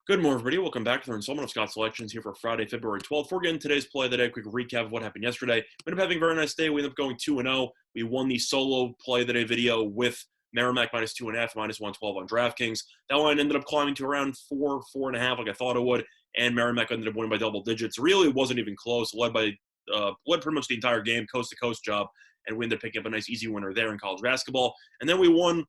Good morning, everybody. Welcome back to the installment of Scott Selections here for Friday, February 12th. We're getting today's play of the day. A quick recap of what happened yesterday. We ended up having a very nice day. We ended up going 2-0. We won the solo play of the day video with Merrimack minus 2.5, minus 112 on DraftKings. That line ended up climbing to around 4.5, like I thought it would, and Merrimack ended up winning by double digits. Really, it wasn't even close. Led pretty much the entire game, coast to coast job, and we ended up picking up a nice easy winner there in college basketball. And then we won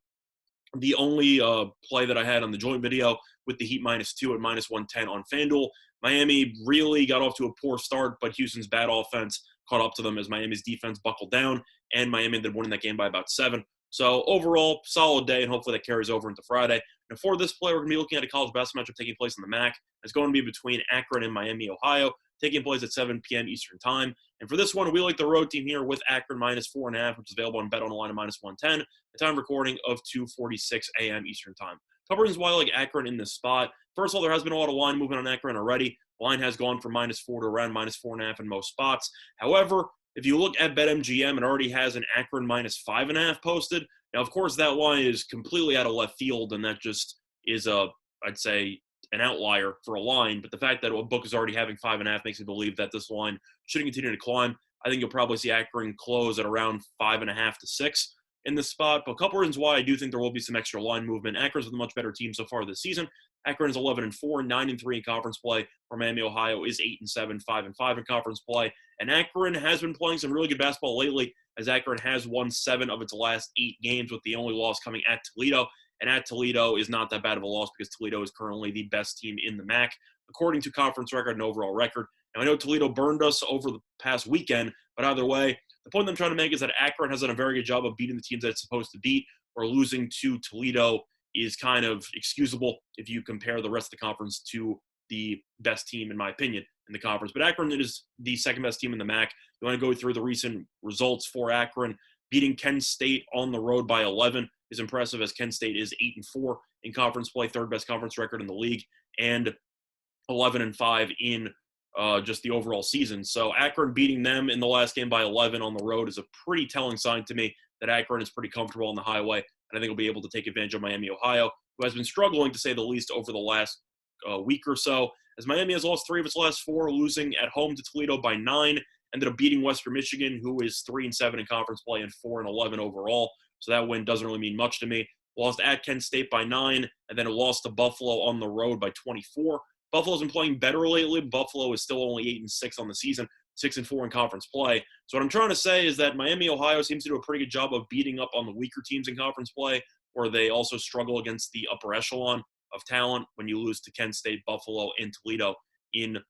the only play that I had on the joint video with the Heat -2 at minus 110 on FanDuel. Miami really got off to a poor start, but Houston's bad offense caught up to them as Miami's defense buckled down, and Miami ended up winning that game by about 7. So overall, solid day, and hopefully that carries over into Friday. And for this play, we're going to be looking at a college basketball matchup taking place in the MAC. It's going to be between Akron and Miami, Ohio, taking place at 7 p.m. Eastern Time. And for this one, we like the road team here with Akron minus 4.5, which is available on Bet Online at minus 110. The time recording of 2:46 a.m. Eastern Time. Couple reasons why I like Akron in this spot. First of all, there has been a lot of line movement on Akron already. Line has gone from -4 to around -4.5 in most spots. However, if you look at BetMGM, it already has an Akron -5.5 posted. Now, of course, that line is completely out of left field, and that just is I'd say, an outlier for a line. But the fact that a book is already having 5.5 makes me believe that this line should continue to climb. I think you'll probably see Akron close at around 5.5 to 6 in this spot. But a couple reasons why I do think there will be some extra line movement. Akron's with a much better team so far this season. Akron is 11-4, 9-3 in conference play, where Miami, Ohio is 8-7, 5-5 in conference play. And Akron has been playing some really good basketball lately, as Akron has won 7 of its last 8 games, with the only loss coming at Toledo. And at Toledo is not that bad of a loss because Toledo is currently the best team in the MAC, according to conference record and overall record. Now, I know Toledo burned us over the past weekend, but either way, the point I'm trying to make is that Akron has done a very good job of beating the teams that it's supposed to beat, or losing to Toledo is kind of excusable if you compare the rest of the conference to the best team, in my opinion, in the conference. But Akron is the second best team in the MAC. You want to go through the recent results for Akron. Beating Kent State on the road by 11 is impressive, as Kent State is 8-4 in conference play, third best conference record in the league, and 11-5 in just the overall season. So Akron beating them in the last game by 11 on the road is a pretty telling sign to me that Akron is pretty comfortable on the highway, and I think will be able to take advantage of Miami, Ohio, who has been struggling, to say the least, over the last week or so, as Miami has lost 3 of its last 4, losing at home to Toledo by 9, ended up beating Western Michigan, who is 3-7 in conference play and 4-11 overall. So that win doesn't really mean much to me. Lost at Kent State by 9, and then it lost to Buffalo on the road by 24. Buffalo's been playing better lately. Buffalo is still only 8-6 on the season, 6-4 in conference play. So what I'm trying to say is that Miami, Ohio seems to do a pretty good job of beating up on the weaker teams in conference play, where they also struggle against the upper echelon of talent when you lose to Kent State, Buffalo, and Toledo in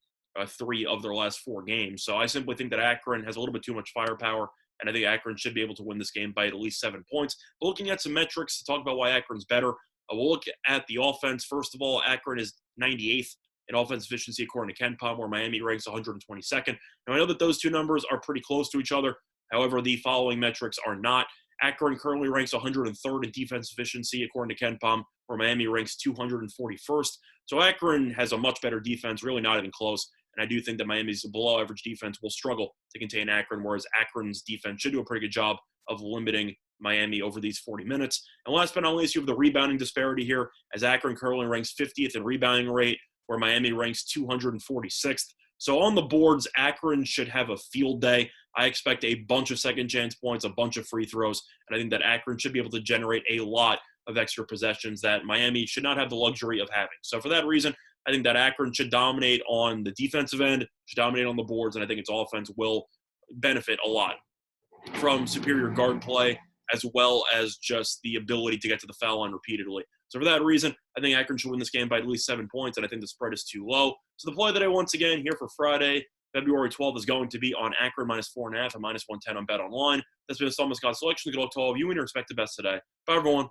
3 of their last 4 games. So I simply think that Akron has a little bit too much firepower, and I think Akron should be able to win this game by at least 7 points. But looking at some metrics to talk about why Akron's better, we'll look at the offense. First of all, Akron is 98th in offense efficiency according to KenPom, where Miami ranks 122nd. Now, I know that those two numbers are pretty close to each other. However, the following metrics are not. Akron currently ranks 103rd in defense efficiency according to KenPom, where Miami ranks 241st. So Akron has a much better defense, really not even close. And I do think that Miami's below-average defense will struggle to contain Akron, whereas Akron's defense should do a pretty good job of limiting Miami over these 40 minutes. And last but not least, you have the rebounding disparity here, as Akron currently ranks 50th in rebounding rate, where Miami ranks 246th. So on the boards, Akron should have a field day. I expect a bunch of second-chance points, a bunch of free throws, and I think that Akron should be able to generate a lot of extra possessions that Miami should not have the luxury of having. So for that reason, I think that Akron should dominate on the defensive end, should dominate on the boards, and I think its offense will benefit a lot from superior guard play, as well as just the ability to get to the foul line repeatedly. So for that reason, I think Akron should win this game by at least 7 points, and I think the spread is too low. So the play that I once again here for Friday, February 12th, is going to be on Akron -4.5 and -110 on Bet Online. That's been a Scott Selection. Good luck to all of you and your expected best today. Bye, everyone.